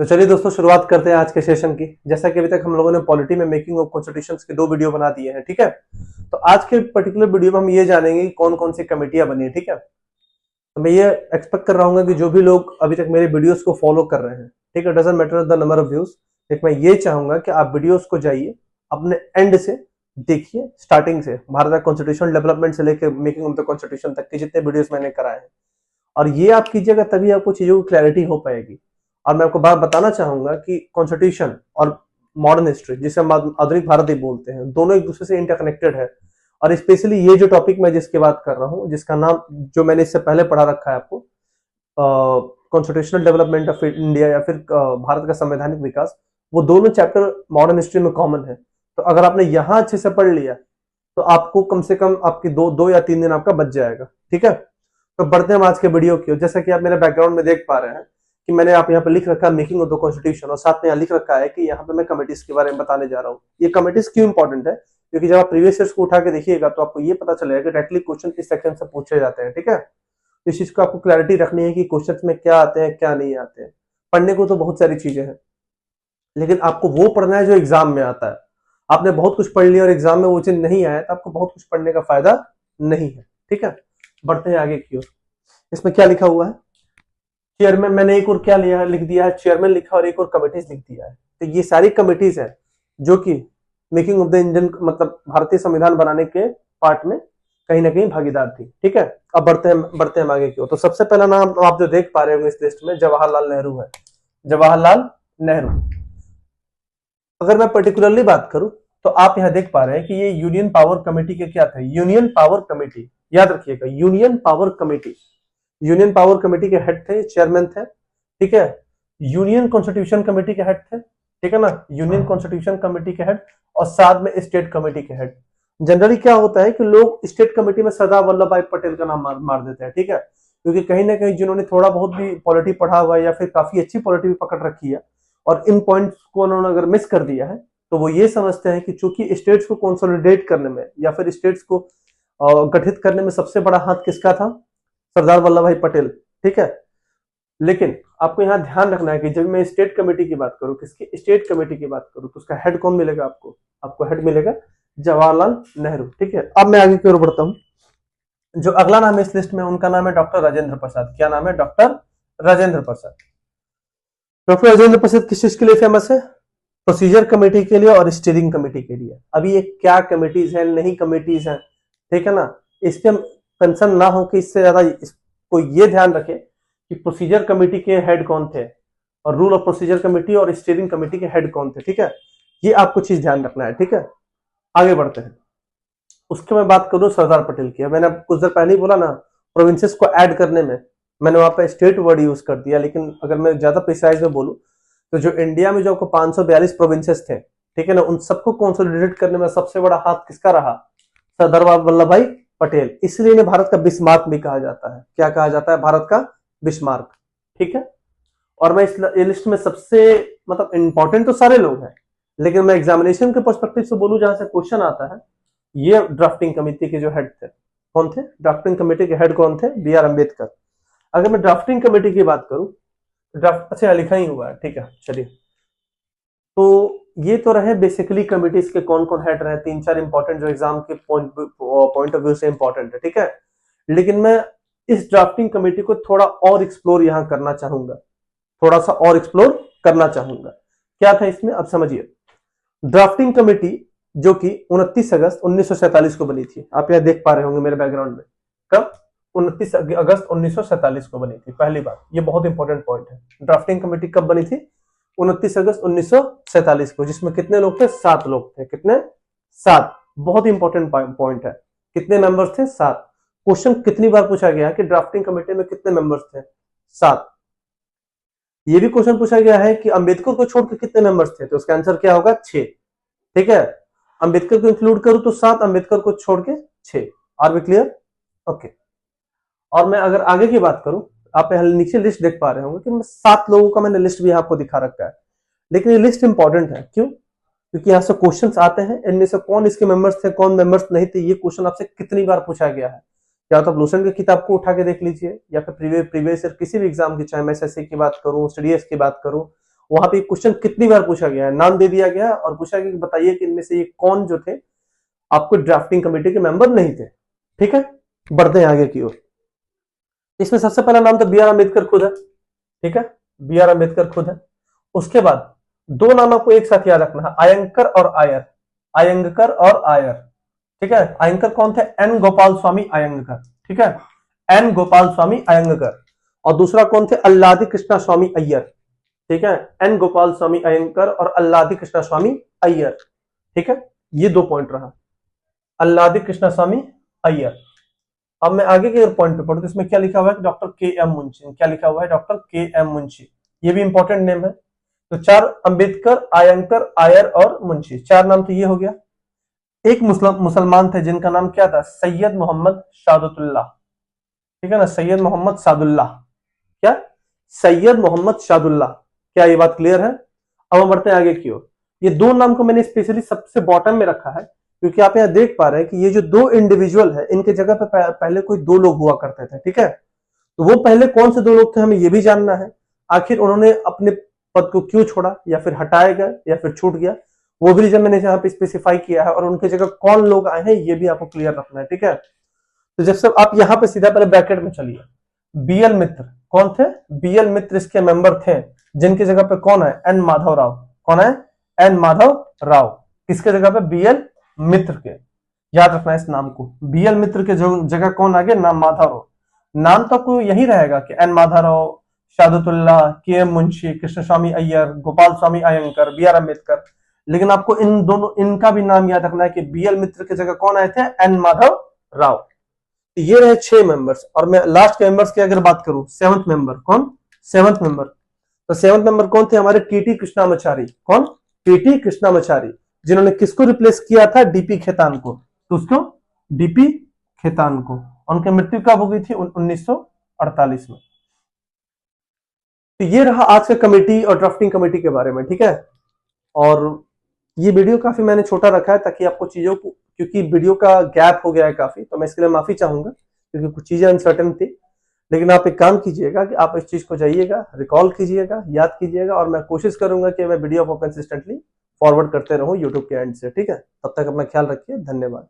तो चलिए दोस्तों, शुरुआत करते हैं आज के सेशन की। जैसा कि अभी तक हम लोगों ने पॉलिटी में मेकिंग ऑफ कॉन्स्टिट्यूशंस के 2 वीडियो बना दिए हैं, ठीक है। तो आज के पर्टिकुलर वीडियो में हम ये जानेंगे कि कौन कौन सी कमेटियां बनी है, ठीक है। तो मैं ये एक्सपेक्ट कर रहा हूँ कि जो भी लोग अभी तक मेरे वीडियोस को फॉलो कर रहे हैं, ठीक है, doesn't matter the number of views, लेकिन मैं ये चाहूंगा कि आप वीडियोस को जाइए, अपने एंड से देखिए, स्टार्टिंग से भारत का कॉन्स्टिट्यूशन डेवलपमेंट से लेकर मेकिंग ऑफ द कॉन्स्टिट्यूशन तक के जितने वीडियोस मैंने कराए हैं। और ये आप कीजिएगा तभी आपको चीजों की क्लैरिटी हो पाएगी। और मैं आपको बात बताना चाहूंगा कि कॉन्स्टिट्यूशन और मॉडर्न हिस्ट्री, जिसे हम आधुनिक भारत ही बोलते हैं, दोनों एक दूसरे से इंटरकनेक्टेड है। और स्पेशली ये जो टॉपिक मैं जिसकी बात कर रहा हूँ, जिसका नाम जो मैंने इससे पहले पढ़ा रखा है आपको, कॉन्स्टिट्यूशनल डेवलपमेंट ऑफ इंडिया या फिर भारत का संवैधानिक विकास, वो दोनों चैप्टर मॉडर्न हिस्ट्री में कॉमन है। तो अगर आपने यहाँ अच्छे से पढ़ लिया तो आपको कम से कम आपकी दो या 3 दिन आपका बच जाएगा, ठीक है। तो बढ़ते हैं हम आज के वीडियो की। जैसा कि आप मेरे बैकग्राउंड में देख पा रहे हैं कि मैंने आप यहाँ पे लिख रखा है मेकिंग ऑफ द कॉन्स्टिट्यूशन, और साथ में यहाँ लिख रखा है कि यहाँ पे मैं कमिटीज के बारे में बताने जा रहा हूँ। ये कमिटीज क्यों इंपॉर्टेंट है, क्योंकि जब आप प्रीवियस ईयर्स को उठा के देखिएगा तो आपको ये पता चलेगा कि डायरेक्टली क्वेश्चन इस सेक्शन से पूछे जाते हैं, ठीक है। तो इस चीज को आपको क्लैरिटी रखनी है कि क्वेश्चन में क्या आते हैं क्या नहीं आते हैं। पढ़ने को तो बहुत सारी चीजें हैं, लेकिन आपको वो पढ़ना है जो एग्जाम में आता है। आपने बहुत कुछ पढ़ लिया और एग्जाम में वो चीज नहीं आया तो आपको बहुत कुछ पढ़ने का फायदा नहीं है, ठीक है। बढ़ते हैं आगे की ओर। इसमें क्या लिखा हुआ है, चेयरमैन, मैंने एक और क्या लिया लिख दिया है, चेयरमैन लिखा और एक और कमिटीज लिख दिया है। तो ये सारी कमिटीज है जो कि मेकिंग ऑफ द इंडियन, मतलब भारतीय संविधान बनाने के पार्ट में कहीं ना कहीं भागीदार थी, ठीक है। अब बढ़ते हैं आगे की ओर। तो सबसे पहला नाम आप जो देख पा रहे होंगे इस लिस्ट में, जवाहरलाल नेहरू है। जवाहरलाल नेहरू। अगर मैं पर्टिकुलरली बात करूं तो आप यहां देख पा रहे हैं कि ये यूनियन पावर कमेटी के क्या थे, यूनियन पावर कमेटी, याद रखिएगा, union power committee. Union power committee के हेड थे, चेयरमैन थे, ठीक है। यूनियन कॉन्स्टिट्यूशन कमेटी के हेड थे, ठीक है ना, यूनियन कॉन्स्टिट्यूशन कमेटी के हेड, और साथ में स्टेट कमेटी के हेड। जनरली क्या होता है कि लोग स्टेट कमेटी में सरदार वल्लभ भाई पटेल का नाम मार देते हैं, ठीक है, क्योंकि कहीं ना कहीं जिन्होंने थोड़ा बहुत भी पॉलिटी पढ़ा हुआ है या फिर काफी अच्छी पॉलिटी भी पकड़ रखी है और इन पॉइंट्स को उन्होंने अगर मिस कर दिया है तो वो ये समझते हैं कि चूंकि स्टेट्स को कंसोलिडेट करने में या फिर स्टेट्स को गठित करने में सबसे बड़ा हाथ किसका था, सरदार वल्लभ भाई पटेल, ठीक है। लेकिन आपको यहां ध्यान रखना है कि जब मैं स्टेट कमेटी की बात करूं, किसकी स्टेट कमेटी की बात करूं, तो उसका हेड कौन मिलेगा आपको, आपको हेड मिलेगा जवाहरलाल नेहरू, ठीक है। अब मैं आगे की ओर बढ़ता हूं। जो अगला नाम है इस लिस्ट में, उनका नाम है डॉक्टर राजेंद्र प्रसाद। क्या नाम है, डॉक्टर राजेंद्र प्रसाद। डॉक्टर राजेंद्र प्रसाद किस चीज के लिए फेमस है, प्रोसीजर कमेटी के लिए और स्टीयरिंग कमेटी के लिए। अभी ये क्या कमेटीज है, नहीं कमेटीज है, ठीक है ना, इसके कंसर्न ना हो कि इससे ज्यादा को ये ध्यान रखे कि प्रोसीजर कमेटी के हेड कौन थे और रूल ऑफ प्रोसीजर कमेटी और स्टीयरिंग कमेटी के हेड कौन थे, ठीक है। ये आपको चीज ध्यान रखना है, ठीक है। आगे बढ़ते हैं। उसके मैं बात करूं सरदार पटेल की। मैंने कुछ देर पहले ही बोला ना, प्रोविंसेस को ऐड करने में मैंने वहां पे स्टेट वर्ड यूज कर दिया, लेकिन अगर मैं ज्यादा प्रिसाइज में बोलूं तो जो इंडिया में जो आपको 542 प्रोविंसेस थे, ठीक है ना, उन सबको कंसोलिडेट करने में सबसे बड़ा हाथ किसका रहा, सरदार वल्लभ भाई पटेल। इसलिए इन्हें भारत का बिस्मार्क भी कहा जाता है। क्या कहा जाता है, भारत का बिस्मार्क, ठीक है। और मैं इस लिस्ट में सबसे, मतलब इंपॉर्टेंट तो सारे लोग हैं, लेकिन मैं एग्जामिनेशन के पर्सपेक्टिव से बोलूं जहां से क्वेश्चन आता है, ये ड्राफ्टिंग कमेटी के जो हेड थे, कौन थे, ड्राफ्टिंग कमेटी के हेड कौन थे, बी आर अम्बेडकर। अगर मैं ड्राफ्टिंग कमेटी की बात करूं, ड्राफ्ट अच्छा लिखा ही हुआ है, ठीक है, चलिए। तो ये तो रहे बेसिकली कमिटीज के कौन कौन हेड रहे, 3-4 इंपॉर्टेंट जो एग्जाम के पॉइंट ऑफ व्यू से इंपॉर्टेंट है, ठीक है। लेकिन मैं इस ड्राफ्टिंग कमेटी को थोड़ा और एक्सप्लोर यहां करना चाहूंगा, थोड़ा सा और एक्सप्लोर करना चाहूंगा। क्या था इसमें, अब समझिए। ड्राफ्टिंग कमेटी जो कि 29 अगस्त 1947 को बनी थी, आप यहां देख पा रहे होंगे मेरे बैकग्राउंड में, कब, 29 अगस्त 1947 को बनी थी। पहली बात, ये बहुत इंपॉर्टेंट पॉइंट है। ड्राफ्टिंग कमेटी कब बनी थी, 29 अगस्त 1947 को, जिसमें कितने लोग थे, 7 लोग थे। कितने, 7। बहुत इंपॉर्टेंट पॉइंट है। कितने मेंबर्स थे, 7। क्वेश्चन कितनी बार पूछा गया है कि ड्राफ्टिंग कमेटी में कितने मेंबर्स थे, 7। ये भी क्वेश्चन पूछा गया है कि अंबेडकर को छोड़कर कितने मेंबर्स थे, तो उसका आंसर क्या होगा, 6, ठीक है। अंबेडकर को इंक्लूड करूं तो 7, अंबेडकर को छोड़ के 6। Are we clear, okay. और मैं अगर आगे की बात करूं, आप नीचे लिस्ट देख पा रहे होंगे कि मैं 7 लोगों का मैंने लिस्ट भी आपको दिखा रखा है, लेकिन ये लिस्ट इंपॉर्टेंट है। क्यों, क्योंकि यहाँ से क्वेश्चंस आते हैं, इनमें से कौन इसके मेंबर्स थे, कौन मेंबर्स नहीं थे। ये क्वेश्चन आपसे कितनी बार पूछा गया है, या तो आप लूसेंट की किताब को उठा के देख लीजिए, या फिर प्रीवियस ईयर किसी भी एग्जाम की, चाहे मैं एसएससी की बात करूं, स्टडीएस की बात करूं, वहां पे क्वेश्चन कितनी बार पूछा गया है, नाम दे दिया गया है और पूछा गया कि बताइए कि इनमें से ये कौन जो थे आपको ड्राफ्टिंग कमेटी के मेंबर नहीं थे। ठीक है, बढ़ते हैं आगे की ओर। इसमें सबसे पहला नाम तो बी आर अम्बेडकर खुद है। ठीक है, बी आर अम्बेडकर खुद है। उसके बाद दो नाम आपको एक साथ याद रखना है, अयंकर और आयर। अयंकर और आयर। ठीक है, अयंकर कौन थे? एन गोपाल स्वामी अयंगर। ठीक है, एन गोपाल स्वामी अयंगर। और दूसरा कौन थे? अल्लादी कृष्णा स्वामी अय्यर। ठीक है, एन गोपाल स्वामी अयंकर और अल्लादी कृष्णा स्वामी अय्यर। ठीक है, ये दो पॉइंट रहा, अल्लादी कृष्णा स्वामी अय्यर। अब मैं आगे के पॉइंट पे पढ़ू तो इसमें क्या लिखा हुआ है? डॉक्टर के एम मुंशी। क्या लिखा हुआ है? डॉक्टर के एम मुंशी। ये भी इंपॉर्टेंट नेम है। तो चार, अंबेडकर, अयंकर, आयर और मुंशी, चार नाम तो ये हो गया। एक मुसलमान थे जिनका नाम क्या था? सैयद मोहम्मद शादुल्लाह। ठीक है ना, सैयद मोहम्मद सादुल्लाह। क्या? सैयद मोहम्मद शादुल्लाह। क्या ये बात क्लियर है? अब हम बढ़ते हैं आगे की ओर। ये दो नाम को मैंने स्पेशली सबसे बॉटम में रखा है क्योंकि आप यहां देख पा रहे हैं कि ये जो दो इंडिविजुअल है इनके जगह पे पहले कोई दो लोग हुआ करते थे। ठीक है, तो वो पहले कौन से दो लोग थे हमें ये भी जानना है। आखिर उन्होंने अपने पद को क्यों छोड़ा, या फिर हटाया गया, या फिर छूट गया, वो भी रीजन मैंने यहाँ पे स्पेसिफाई किया है। और उनके जगह कौन लोग आए हैं ये भी आपको क्लियर रखना है। ठीक है, तो जब सब आप यहाँ पे सीधा पहले ब्रैकेट में चलिए, बीएल मित्र कौन थे? बीएल मित्र इसके मेंबर थे, जिनकी जगह पे कौन है? एन माधव राव। कौन है? एन माधव राव। किसके जगह पे? बीएल मित्र के। याद रखना है इस नाम को, बीएल मित्र के जगह कौन आ गया? नाम माधव राव। नाम तो आपको यही रहेगा कि N Madhav Rao, Saadulla, K M Munshi, Krishna Swami Ayyar, Gopal Swami Ayyangar, B R Ambedkar, लेकिन आपको इन दोनों इनका भी नाम याद रखना है कि बीएल मित्र की जगह कौन आए थे? एन माधव राव। ये रहे 6 मेंबर्स। और मैं लास्ट के मेंबर्स की अगर बात करूं, सेवंथ मेंबर कौन? सेवंथ मेंबर, तो सेवंथ मेंबर कौन थे हमारे? टीटी कृष्णामाचारी। कौन? टीटी कृष्णामाचारी, जिन्होंने किसको रिप्लेस किया था? डीपी खेतान को। तो उसको डीपी खेतान को। उनकी मृत्यु कब हो गई थी? 1948 में। तो ये रहा आज का कमेटी और ड्राफ्टिंग कमेटी के बारे में। ठीक है, और ये वीडियो काफी मैंने छोटा रखा है ताकि आपको चीजों को, क्योंकि वीडियो का गैप हो गया है काफी, तो मैं इसके लिए माफी चाहूंगा क्योंकि कुछ चीजें अनसर्टेन थी। लेकिन आप एक काम कीजिएगा कि आप इस चीज को जाइएगा, रिकॉल कीजिएगा, याद कीजिएगा, और मैं कोशिश करूंगा कि मैं वीडियो को कंसिस्टेंटली फॉरवर्ड करते रहूं यूट्यूब के एंड से। ठीक है, तब तक अपना ख्याल रखिए। धन्यवाद।